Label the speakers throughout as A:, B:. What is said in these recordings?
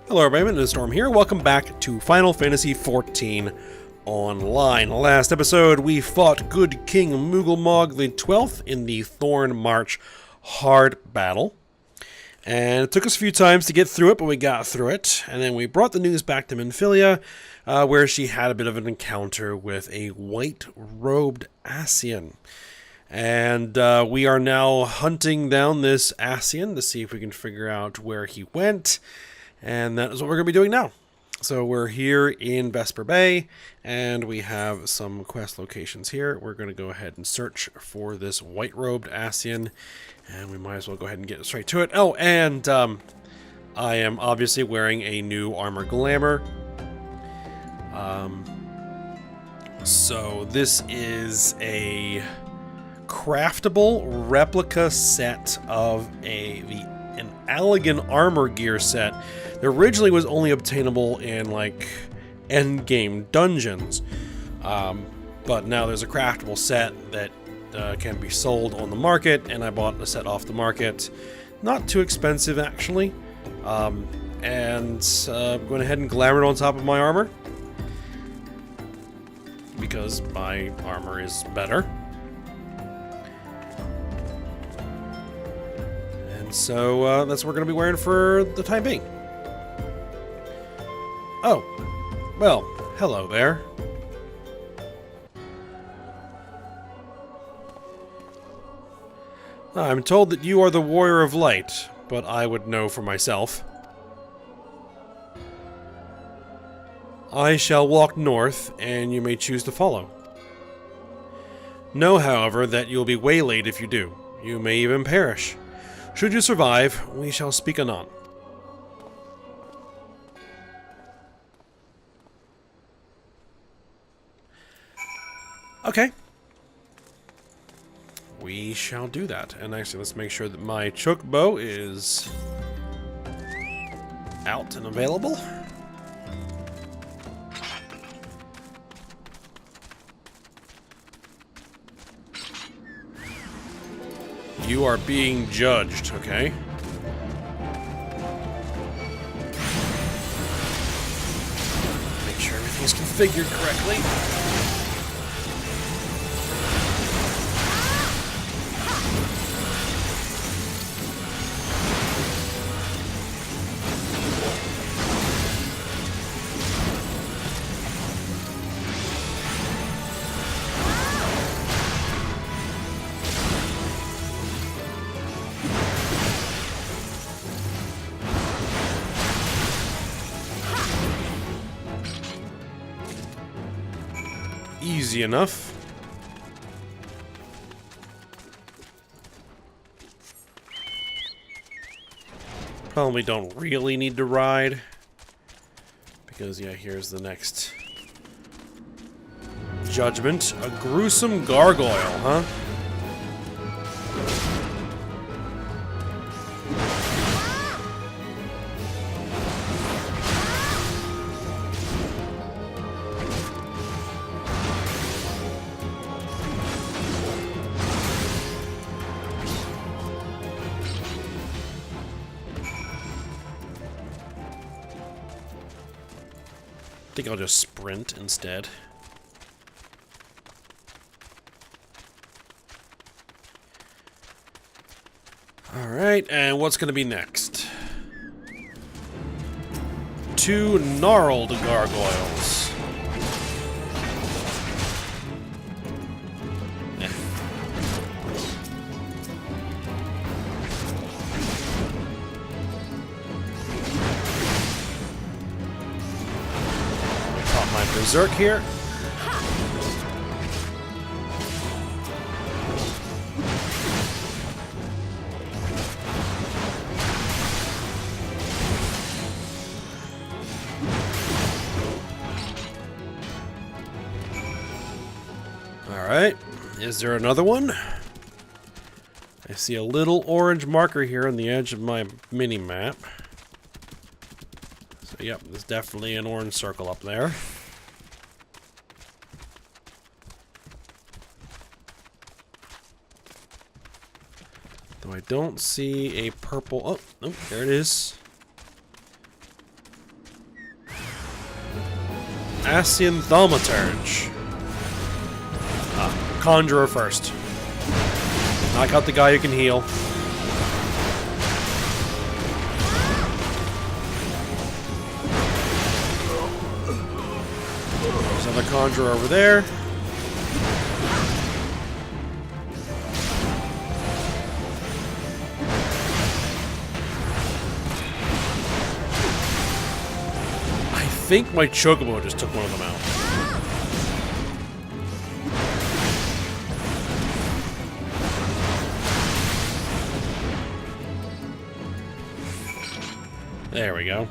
A: Hello everybody, it's Storm here. Welcome back to Final Fantasy XIV Online. Last episode, we fought Good King Mughal the 12th in the Thorn March hard battle. And it took us a few times to get through it, but we got through it. And then we brought the news back to Minfilia, where she had a bit of an encounter with a white-robed Ascian. And we are now hunting down this Ascian to see if we can figure out where he went. And that is what we're going to be doing now. So we're here in Vesper Bay, and we have some quest locations here. We're going to go ahead and search for this white-robed Ascian, and we might as well go ahead and get straight to it. Oh, and I am obviously wearing a new armor glamour. So this is a craftable replica set of an Allegan armor gear set that originally was only obtainable in like endgame dungeons, but now there's a craftable set that can be sold on the market, and I bought a set off the market. Not too expensive actually, and I'm going ahead and glamour it on top of my armor because my armor is better. So that's what we're going to be wearing for the time being. Oh, well, hello there. I'm told that you are the Warrior of Light, but I would know for myself. I shall walk north, and you may choose to follow. Know, however, that you'll be waylaid if you do. You may even perish. Should you survive, we shall speak anon. Okay. We shall do that. And actually, let's make sure that my choke bow is out and available. You are being judged, okay? Make sure everything's configured correctly. Easy enough. Probably don't really need to ride. Because, yeah, here's the next judgment. A gruesome gargoyle, huh? I think I'll just sprint instead. Alright, and what's going to be next? Two gnarled gargoyles. Berserk here. Alright, is there another one? I see a little orange marker here on the edge of my mini-map. So yep, there's definitely an orange circle up there. Though I don't see a purple... Oh, nope, there it is. Ascian Thaumaturge. Conjurer first. Knock out the guy who can heal. There's another Conjurer over there. I think my Chocobo just took one of them out. There we go.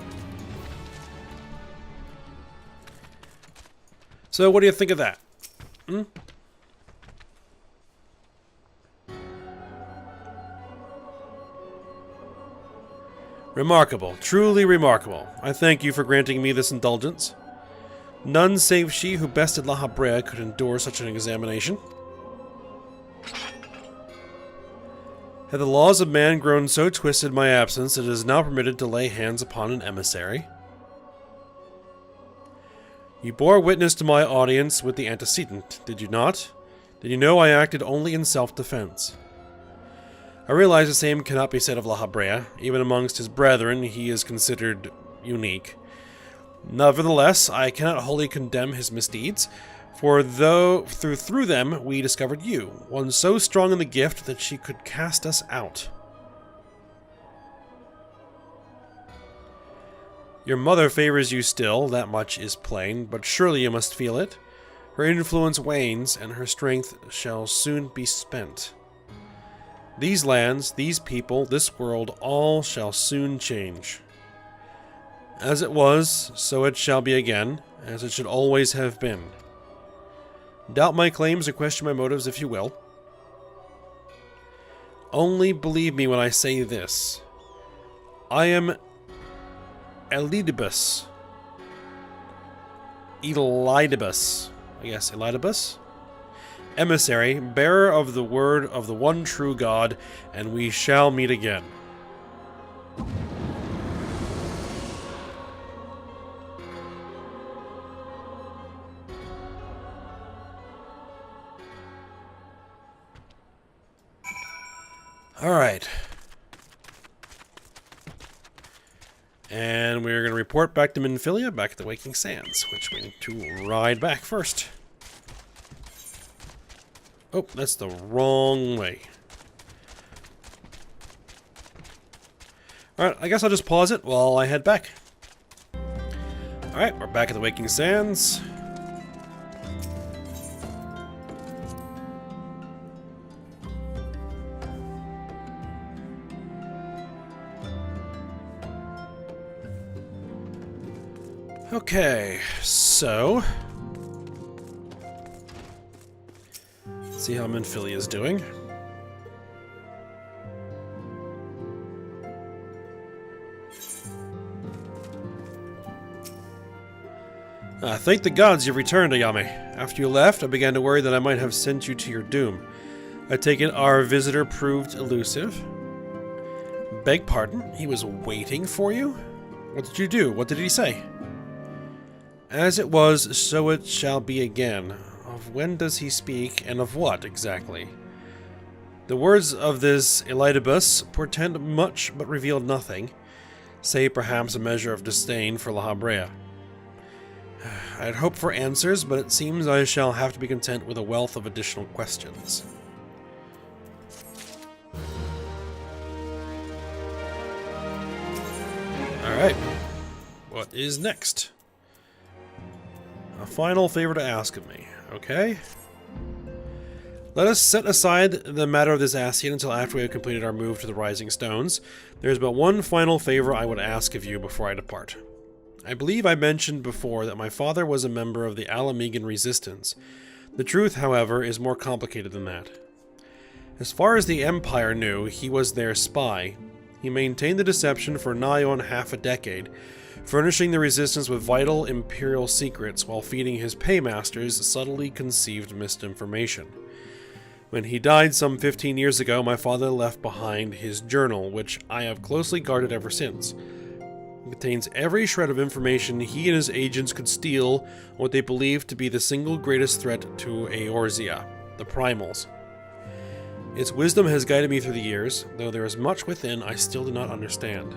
A: So, what do you think of that? Hmm? Remarkable. Truly remarkable. I thank you for granting me this indulgence. None save she who bested La Habrea could endure such an examination. Had the laws of man grown so twisted in my absence that it is now permitted to lay hands upon an emissary? You bore witness to my audience with the antecedent, did you not? Did you know I acted only in self-defense? I realize the same cannot be said of La Habrea. Even amongst his brethren, he is considered unique. Nevertheless, I cannot wholly condemn his misdeeds, for though through them we discovered you, one so strong in the gift that she could cast us out. Your mother favors you still, that much is plain, but surely you must feel it. Her influence wanes, and her strength shall soon be spent. These lands, these people, this world, all shall soon change. As it was, so it shall be again, as it should always have been. Doubt my claims or question my motives if you will. Only believe me when I say this. I am Elidibus. Elidibus? Emissary, bearer of the word of the one true God, and we shall meet again. Alright. And we're going to report back to Minfilia, back at the Waking Sands, which we need to ride back first. Oh, that's the wrong way. Alright, I guess I'll just pause it while I head back. Alright, we're back at the Waking Sands. Okay, so let's see how Minfilia is doing. Thank the gods you've returned, Ayame. After you left, I began to worry that I might have sent you to your doom. I take it our visitor proved elusive. Beg pardon? He was waiting for you? What did you do? What did he say? As it was, so it shall be again. Of when does he speak, and of what, exactly? The words of this Elidibus portend much, but reveal nothing, save perhaps a measure of disdain for La Habrea. I had hoped for answers, but it seems I shall have to be content with a wealth of additional questions. Alright, what is next? A final favor to ask of me, okay? Let us set aside the matter of this Ascian until after we have completed our move to the Rising Stones. There is but one final favor I would ask of you before I depart. I believe I mentioned before that my father was a member of the Alamegan Resistance. The truth, however, is more complicated than that. As far as the Empire knew, he was their spy. He maintained the deception for nigh on half a decade, furnishing the Resistance with vital Imperial secrets while feeding his paymasters subtly conceived misinformation. When he died some 15 years ago, my father left behind his journal, which I have closely guarded ever since. It contains every shred of information he and his agents could steal on what they believe to be the single greatest threat to Eorzea, the Primals. Its wisdom has guided me through the years, though there is much within I still do not understand.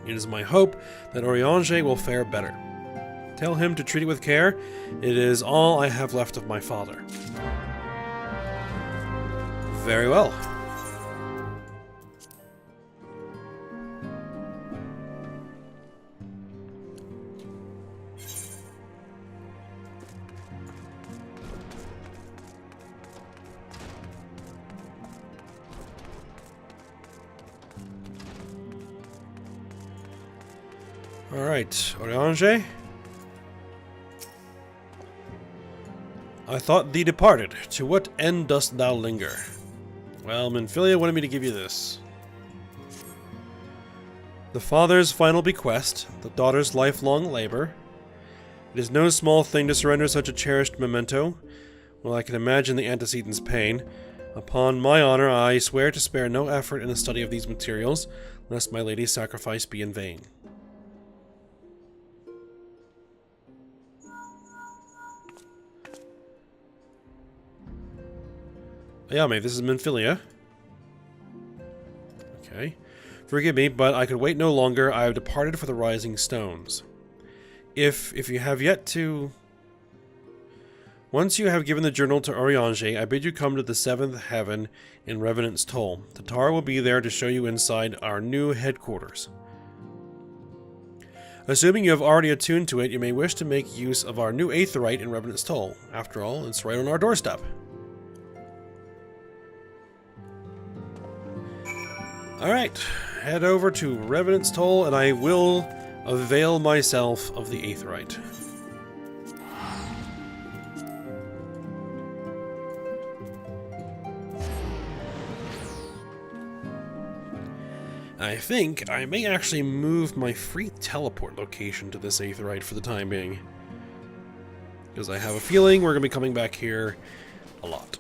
A: It is my hope that Eorzea will fare better. Tell him to treat it with care. It is all I have left of my father. Very well. Alright, Eorzea. I thought thee departed. To what end dost thou linger? Well, Minfilia wanted me to give you this. The father's final bequest, the daughter's lifelong labor. It is no small thing to surrender such a cherished memento. Well, I can imagine the antecedent's pain. Upon my honor, I swear to spare no effort in the study of these materials, lest my lady's sacrifice be in vain. Ayame, this is Minfilia. Okay. Forgive me, but I could wait no longer. I have departed for the Rising Stones. If you have yet to... Once you have given the journal to Eorzea, I bid you come to the 7th Heaven in Revenant's Toll. Tatar will be there to show you inside our new headquarters. Assuming you have already attuned to it, you may wish to make use of our new Aetheryte in Revenant's Toll. After all, it's right on our doorstep. Alright, head over to Revenant's Toll, and I will avail myself of the Aetheryte. I think I may actually move my free teleport location to this Aetheryte for the time being. Because I have a feeling we're going to be coming back here a lot.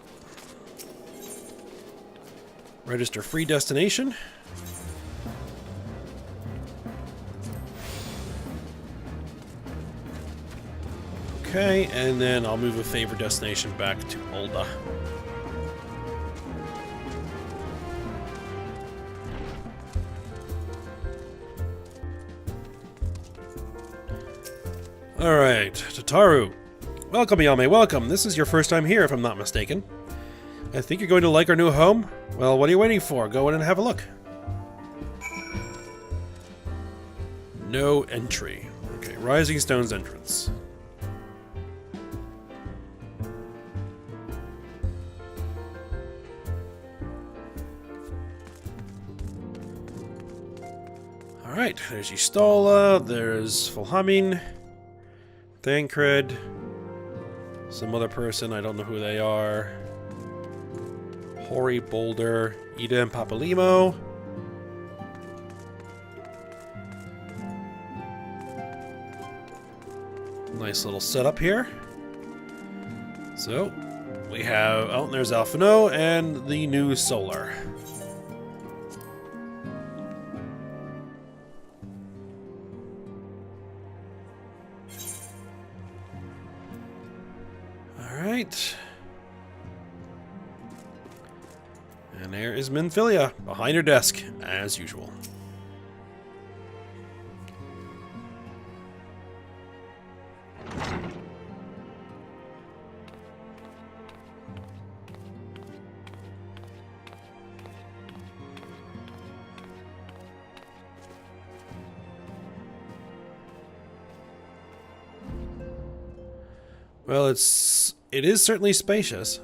A: Register free destination. Okay, and then I'll move a favorite destination back to Ul'dah. Alright, Tataru. Welcome, Ayame, welcome. This is your first time here, if I'm not mistaken. I think you're going to like our new home. Well, what are you waiting for? Go in and have a look. No entry. Okay, Rising Stone's entrance. Alright, there's Y'shtola, there's Fulhamin, Thancred, some other person, I don't know who they are. Hori, Boulder, Ida, and Papalimo. Nice little setup here. So, we have, oh, there's Alphino and the new Solar. Alright. And there is Minfilia, behind her desk, as usual. Well, it is certainly spacious.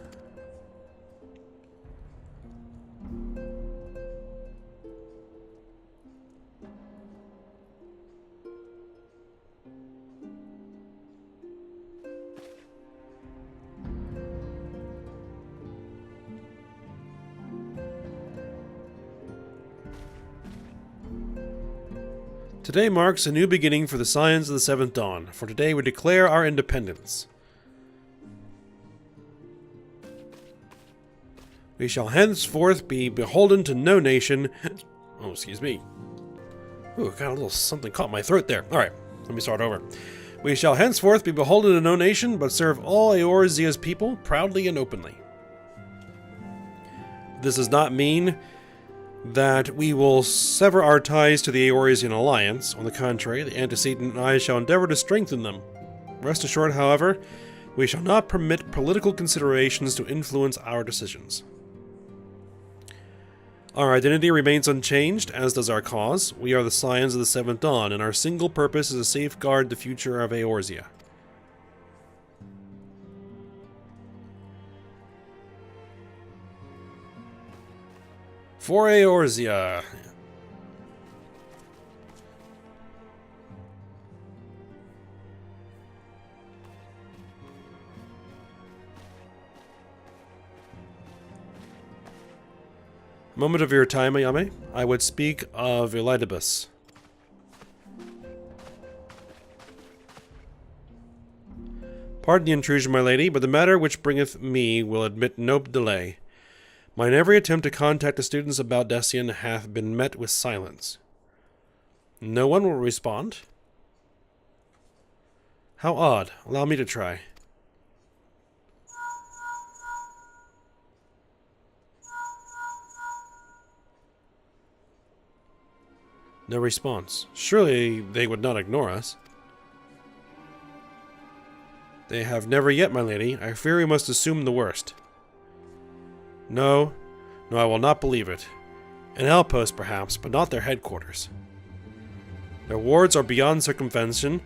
A: Today marks a new beginning for the Scions of the Seventh Dawn, for today we declare our independence. We shall henceforth be beholden to no nation, Ooh, got a little something caught in my throat there. Alright, let me start over. We shall henceforth be beholden to no nation, but serve all Eorzea's people proudly and openly. This does not mean that we will sever our ties to the Eorzean alliance. On the contrary, the antecedent and I shall endeavor to strengthen them. Rest assured, however, we shall not permit political considerations to influence our decisions. Our identity remains unchanged, as does our cause. We are the Scions of the Seventh Dawn, and our single purpose is to safeguard the future of Eorzea. For Eorzea. Moment of your time, Ayame. I would speak of Elidibus. Pardon the intrusion, my lady, but the matter which bringeth me will admit no delay. Mine every attempt to contact the students about Desian hath been met with silence. No one will respond? How odd. Allow me to try. No response. Surely they would not ignore us. They have never yet, my lady. I fear we must assume the worst. No, I will not believe it. An outpost, perhaps, but not their headquarters. Their wards are beyond circumvention.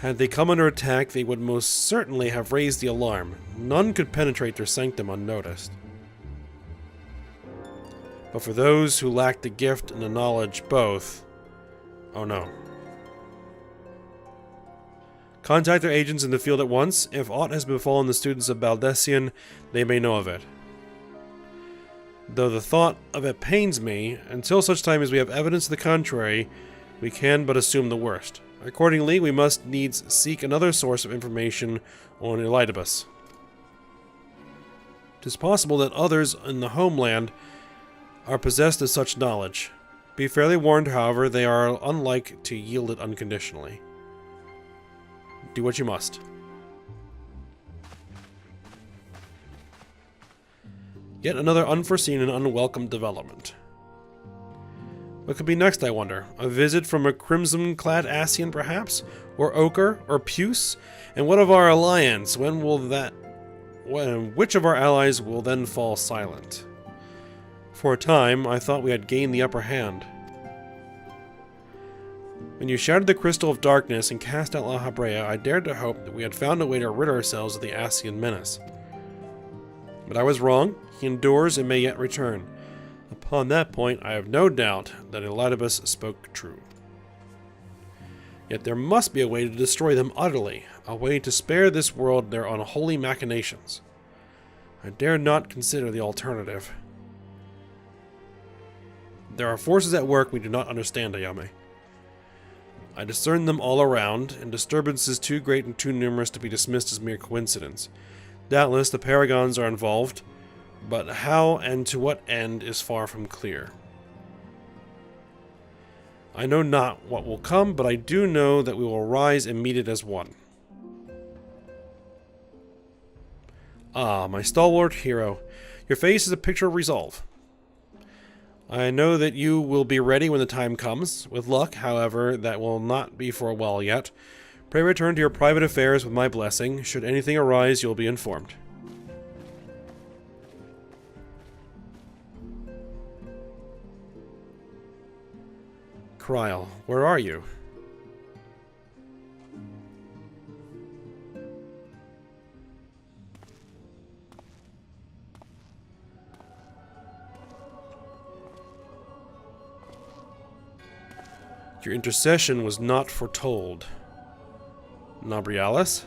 A: Had they come under attack, they would most certainly have raised the alarm. None could penetrate their sanctum unnoticed. But for those who lack the gift and the knowledge both... Oh no. Contact their agents in the field at once. If aught has befallen the students of Baldessian, they may know of it. Though the thought of it pains me, until such time as we have evidence to the contrary, we can but assume the worst. Accordingly, we must needs seek another source of information on Elidibus. 'Tis possible that others in the homeland are possessed of such knowledge. Be fairly warned, however, they are unlike to yield it unconditionally. Do what you must. Yet another unforeseen and unwelcome development. What could be next, I wonder? A visit from a crimson-clad Ascian, perhaps? Or Ochre? Or Puce? And what of our alliance? When will that... which of our allies will then fall silent? For a time, I thought we had gained the upper hand. When you shattered the Crystal of Darkness and cast out La Habrea, I dared to hope that we had found a way to rid ourselves of the Ascian menace. But I was wrong. He endures and may yet return. Upon that point, I have no doubt that Elidibus spoke true. Yet there must be a way to destroy them utterly, a way to spare this world their unholy machinations. I dare not consider the alternative. There are forces at work we do not understand, Ayame. I discern them all around, and disturbances too great and too numerous to be dismissed as mere coincidence. Doubtless the Paragons are involved, but how and to what end is far from clear. I know not what will come, but I do know that we will rise and meet it as one. Ah, my stalwart hero, your face is a picture of resolve. I know that you will be ready when the time comes. With luck, however, that will not be for a while yet. Pray return to your private affairs with my blessing. Should anything arise, you will be informed. Kryl, where are you? Your intercession was not foretold. Nabrialis?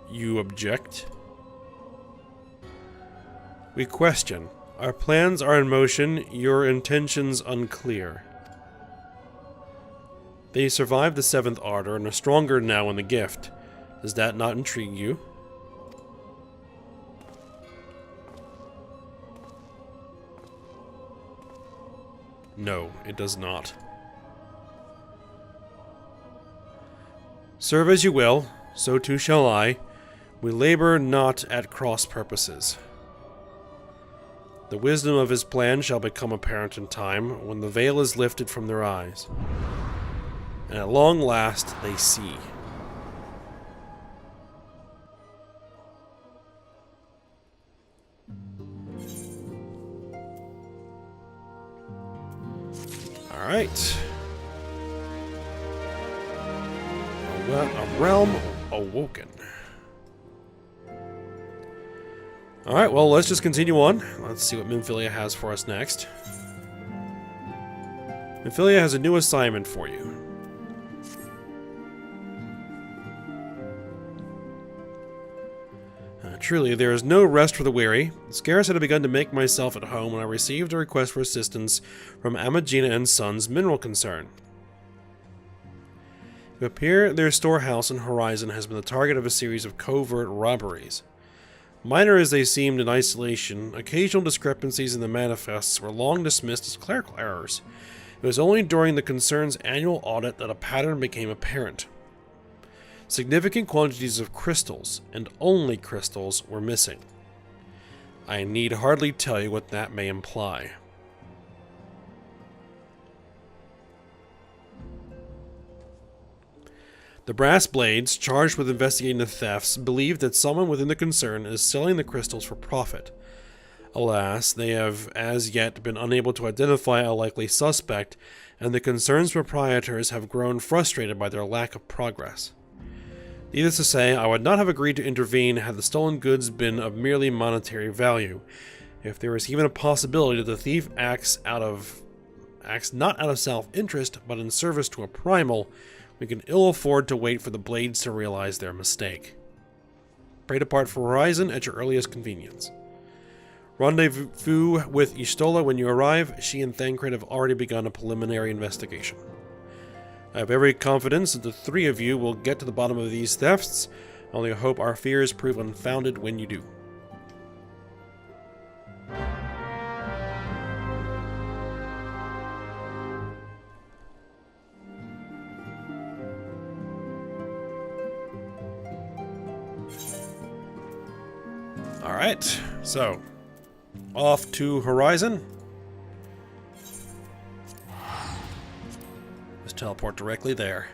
A: You object? We question. Our plans are in motion, your intentions unclear. They survived the Seventh Ardor and are stronger now in the gift. Does that not intrigue you? No, it does not. Serve as you will, so too shall I. We labor not at cross purposes. The wisdom of his plan shall become apparent in time, when the veil is lifted from their eyes. And at long last they see. Alright. A realm awoken. Alright, well, let's just continue on. Let's see what Minfilia has for us next. Minfilia has a new assignment for you. Truly, there is no rest for the weary. Scarce had I begun to make myself at home when I received a request for assistance from Amagina and Sons Mineral Concern. It appears their storehouse in Horizon has been the target of a series of covert robberies. Minor as they seemed in isolation, occasional discrepancies in the manifests were long dismissed as clerical errors. It was only during the concern's annual audit that a pattern became apparent. Significant quantities of crystals, and only crystals, were missing. I need hardly tell you what that may imply. The brass blades, charged with investigating the thefts, believe that someone within the concern is selling the crystals for profit. Alas, they have as yet been unable to identify a likely suspect, and the concern's proprietors have grown frustrated by their lack of progress. Needless to say, I would not have agreed to intervene had the stolen goods been of merely monetary value. If there is even a possibility that the thief acts not out of self-interest, but in service to a primal, we can ill afford to wait for the blades to realize their mistake. Pray depart for Horizon at your earliest convenience. Rendezvous with Y'shtola when you arrive. She and Thancred have already begun a preliminary investigation. I have every confidence that the three of you will get to the bottom of these thefts. I only hope our fears prove unfounded when you do. Alright, so off to Horizon. Let's teleport directly there.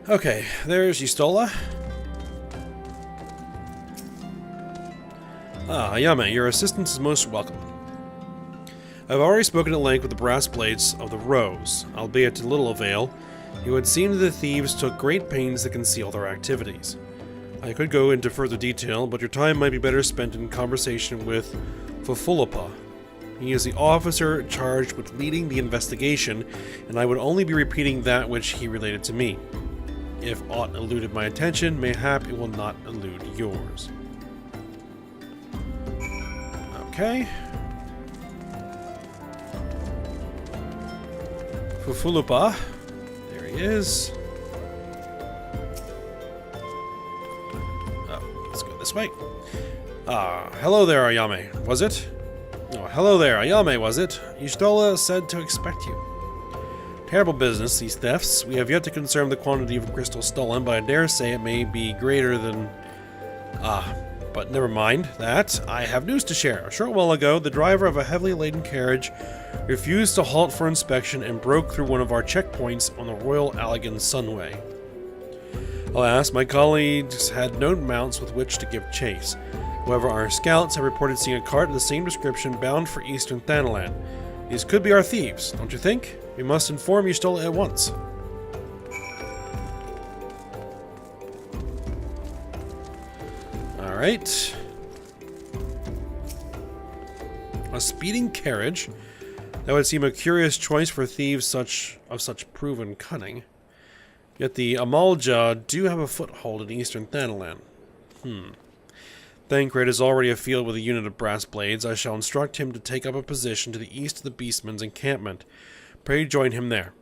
A: Okay, there's Y'shtola. Ah, Ayame, your assistance is most welcome. I've already spoken at length with the brass blades of the Rose, albeit to little avail. It would seem that the thieves took great pains to conceal their activities. I could go into further detail, but your time might be better spent in conversation with Fufulupa. He is the officer charged with leading the investigation, and I would only be repeating that which he related to me. If aught eluded my attention, mayhap it will not elude yours. Okay. Fufulupa. There he is. Oh, let's go this way. Hello there, Ayame. Was it? Oh, hello there, Ayame, was it? Y'shtola said to expect you. Terrible business, these thefts. We have yet to confirm the quantity of crystal stolen, but I dare say it may be greater than... but never mind that. I have news to share. A short while ago, the driver of a heavily laden carriage refused to halt for inspection and broke through one of our checkpoints on the Royal Allegan Sunway. Alas, my colleagues had no mounts with which to give chase. However, our scouts have reported seeing a cart of the same description bound for eastern Thanalan. These could be our thieves, don't you think? We must inform Y'shtola at once. Alright. A speeding carriage. That would seem a curious choice for thieves of such proven cunning. Yet the Amalja do have a foothold in eastern Thanalan. Thancred is already afield with a unit of brass blades. I shall instruct him to take up a position to the east of the Beastman's encampment. Pray join him there.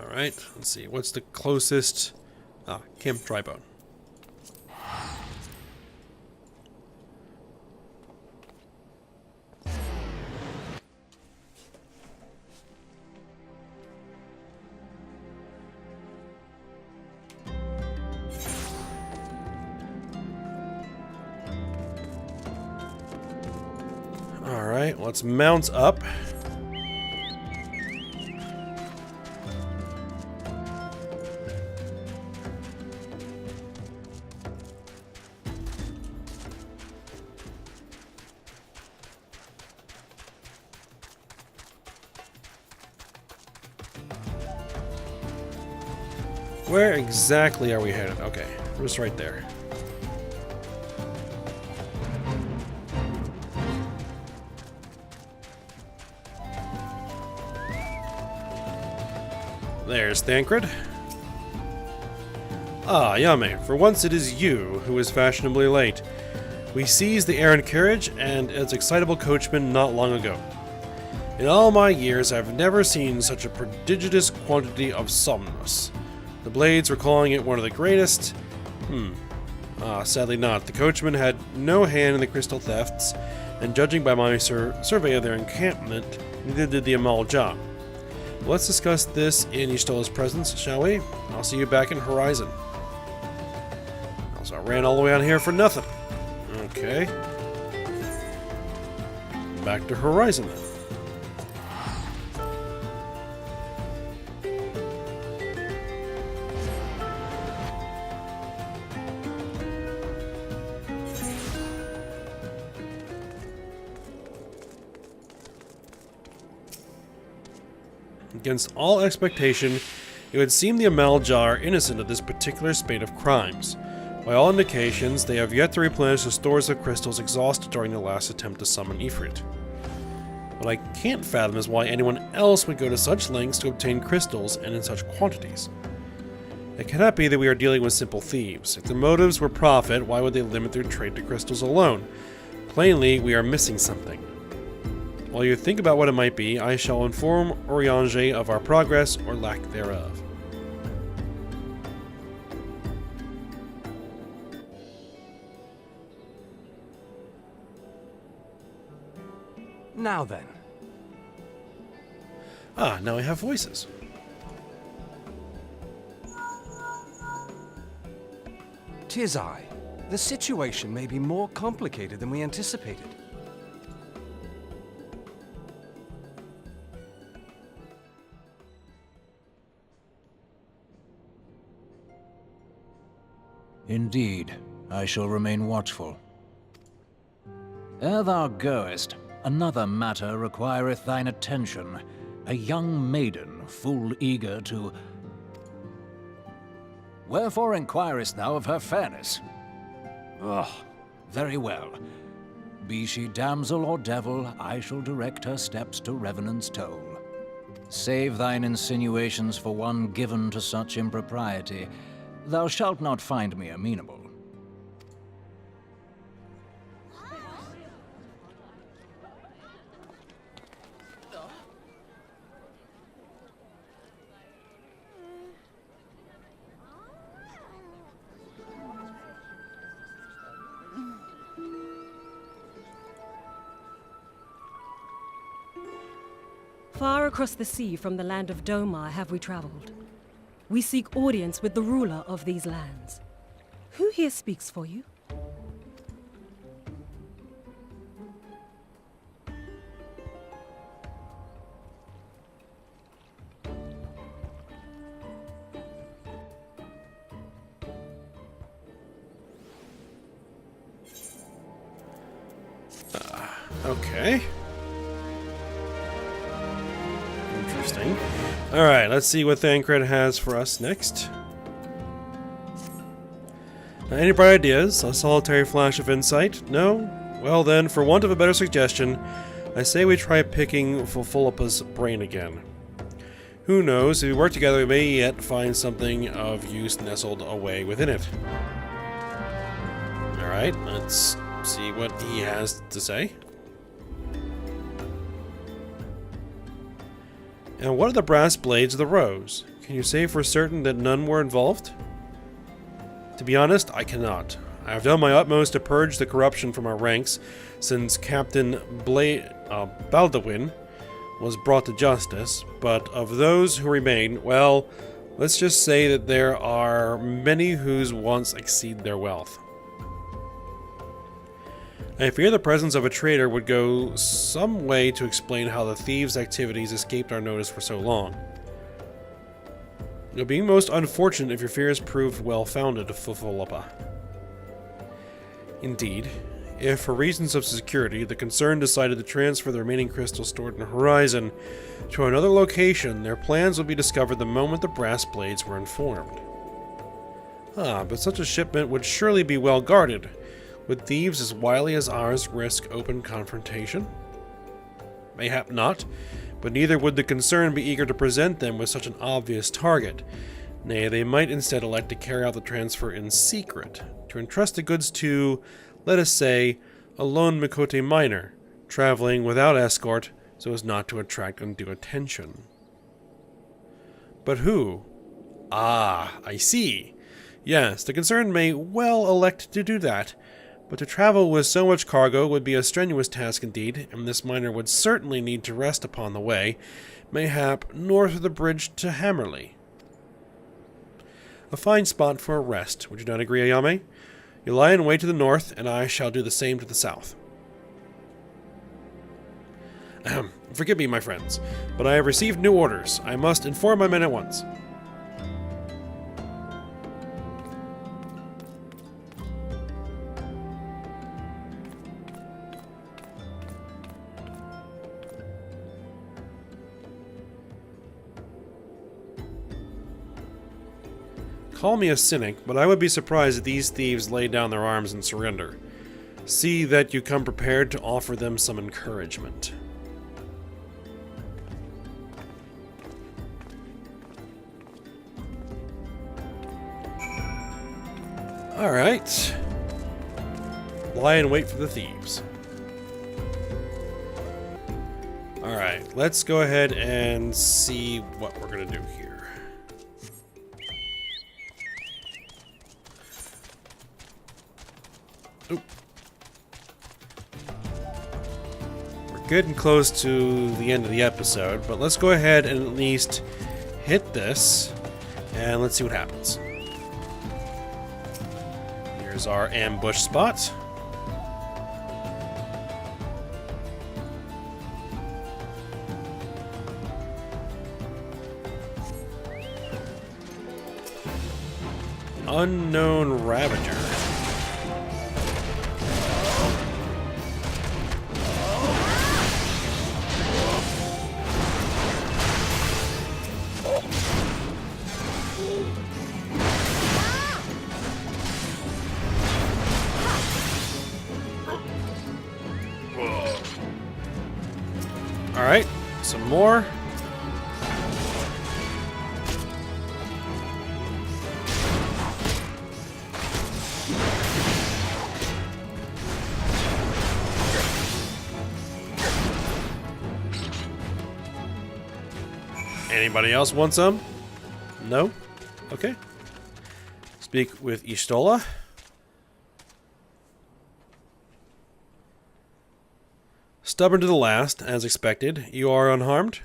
A: Alright, let's see. What's the closest... Ah, Camp Drybone. Alright, let's mount up. Where exactly are we headed? Okay, just right there. There's Thancred. Ah, Yame, for once it is you who is fashionably late. We seized the errant carriage and its excitable coachman not long ago. In all my years, I've never seen such a prodigious quantity of somnus. The Blades were calling it one of the greatest... sadly not. The coachman had no hand in the crystal thefts, and judging by my survey of their encampment, neither did the Amal job. Let's discuss this in Y'shtola's presence, shall we? I'll see you back in Horizon. Also, I ran all the way on here for nothing. Okay. Back to Horizon then. Against all expectation, it would seem the Amalja are innocent of this particular spate of crimes. By all indications, they have yet to replenish the stores of crystals exhausted during the last attempt to summon Ifrit. What I can't fathom is why anyone else would go to such lengths to obtain crystals and in such quantities. It cannot be that we are dealing with simple thieves. If their motives were profit, why would they limit their trade to crystals alone? Plainly, we are missing something. While you think about what it might be, I shall inform Eorzea of our progress or lack thereof.
B: Now then.
A: Ah, now I have voices.
B: 'Tis I. The situation may be more complicated than we anticipated.
C: Indeed, I shall remain watchful. Ere thou goest, another matter requireth thine attention. A young maiden, full eager to... Wherefore inquirest thou of her fairness? Very well. Be she damsel or devil, I shall direct her steps to Revenant's toll. Save thine insinuations for one given to such impropriety. Thou shalt not find me amenable.
D: Far across the sea from the land of Domar have we traveled. We seek audience with the ruler of these lands. Who here speaks for you?
A: Okay. Interesting. Alright, let's see what Thancred has for us next. Any bright ideas? A solitary flash of insight? No? Well then, for want of a better suggestion, I say we try picking Fulfulpa's brain again. Who knows, if we work together we may yet find something of use nestled away within it. Alright, let's see what he has to say. And what are the brass blades of the rose? Can you say for certain that none were involved? To be honest, I cannot. I have done my utmost to purge the corruption from our ranks since Captain Baldwin was brought to justice, but of those who remain, well, let's just say that there are many whose wants exceed their wealth. I fear the presence of a traitor would go some way to explain how the thieves' activities escaped our notice for so long. It would be most unfortunate if your fears proved well-founded, Fufulapa. Indeed, if for reasons of security, the concern decided to transfer the remaining crystals stored in Horizon to another location, their plans would be discovered the moment the brass blades were informed. But such a shipment would surely be well guarded. Would thieves as wily as ours risk open confrontation? Mayhap not, but neither would the concern be eager to present them with such an obvious target. Nay, they might instead elect to carry out the transfer in secret, to entrust the goods to, let us say, a lone Mikote miner, traveling without escort so as not to attract undue attention. But who? Ah, I see. Yes, the concern may well elect to do that, but to travel with so much cargo would be a strenuous task indeed, and this miner would certainly need to rest upon the way, mayhap north of the bridge to Hammerley. A fine spot for a rest, would you not agree, Ayame? You lie in wait to the north, and I shall do the same to the south. Forgive me, my friends, but I have received new orders. I must inform my men at once. Call me a cynic, but I would be surprised if these thieves lay down their arms and surrender. See that you come prepared to offer them some encouragement. Alright. Lie and wait for the thieves. Alright, let's go ahead and see what we're going to do here. Oop. We're getting close to the end of the episode, but let's go ahead and at least hit this, and let's see what happens. Here's our ambush spot. Unknown Ravager. Alright, some more. Anybody else want some? No? Okay. Speak with Y'shtola. Stubborn to the last, as expected. You are unharmed?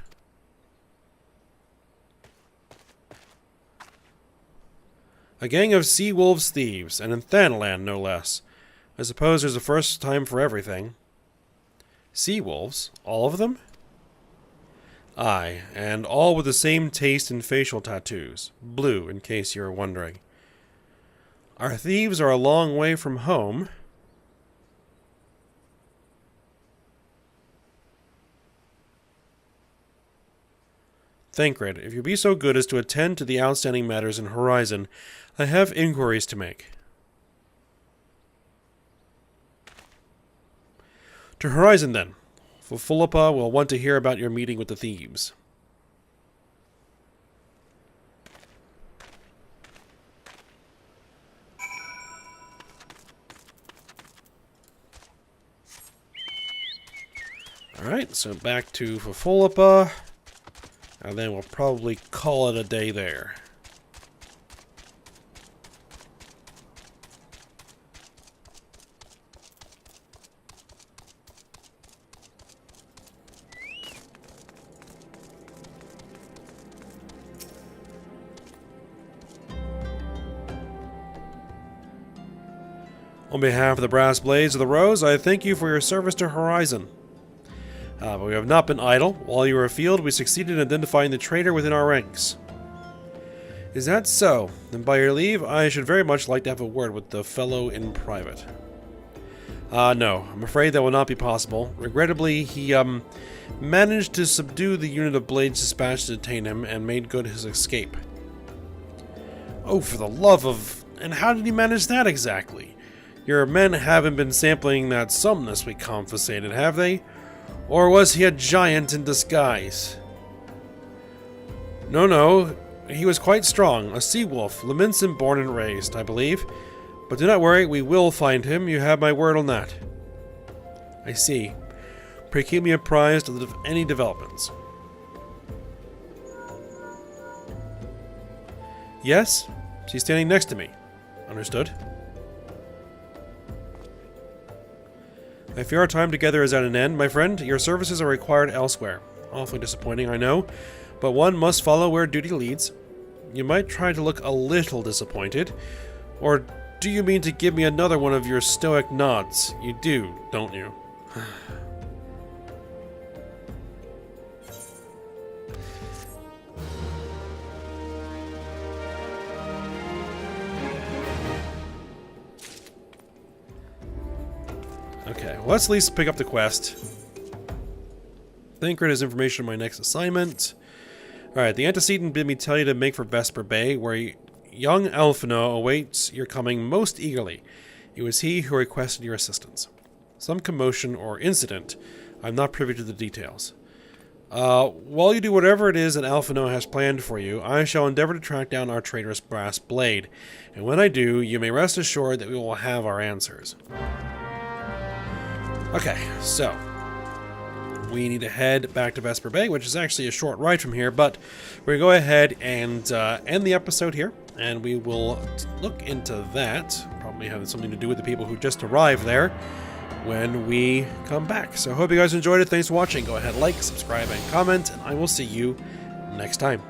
A: A gang of sea wolves thieves, and in Thanalan, no less. I suppose there's a first time for everything. Sea wolves? All of them? Aye, and all with the same taste in facial tattoos. Blue, in case you are wondering. Our thieves are a long way from home. Thancred, if you be so good as to attend to the outstanding matters in Horizon, I have inquiries to make. To Horizon, then. Fufulapa will want to hear about your meeting with the thieves. Alright, so back to Fufulapa. And then we'll probably call it a day there. On behalf of the Brass Blades of the Rose, I thank you for your service to Horizon. But we have not been idle. While you were afield, we succeeded in identifying the traitor within our ranks. Is that so? Then by your leave, I should very much like to have a word with the fellow in private. No, I'm afraid that will not be possible. Regrettably, he, managed to subdue the unit of blades dispatched to detain him and made good his escape. Oh, for the love of... And how did he manage that exactly? Your men haven't been sampling that sumnus we confiscated, have they? Or was he a giant in disguise? No, he was quite strong, a sea wolf, Leminson born and raised, I believe. But do not worry, we will find him, you have my word on that. I see. Pray keep me apprised of any developments. Yes? She's standing next to me. Understood. I fear our time together is at an end, my friend. Your services are required elsewhere. Awfully disappointing, I know, but one must follow where duty leads. You might try to look a little disappointed. Or do you mean to give me another one of your stoic nods? You do, don't you? Okay, well, let's at least pick up the quest. Thancred has information on my next assignment. Alright, the antecedent bid me tell you to make for Vesper Bay, where young Alphino awaits your coming most eagerly. It was he who requested your assistance. Some commotion or incident. I'm not privy to the details. While you do whatever it is that Alphino has planned for you, I shall endeavor to track down our traitorous Brass Blade. And when I do, you may rest assured that we will have our answers. Okay, so we need to head back to Vesper Bay, which is actually a short ride from here, but we're going to go ahead and end the episode here, and we will look into that. Probably have something to do with the people who just arrived there when we come back. So I hope you guys enjoyed it. Thanks for watching. Go ahead, like, subscribe, and comment, and I will see you next time.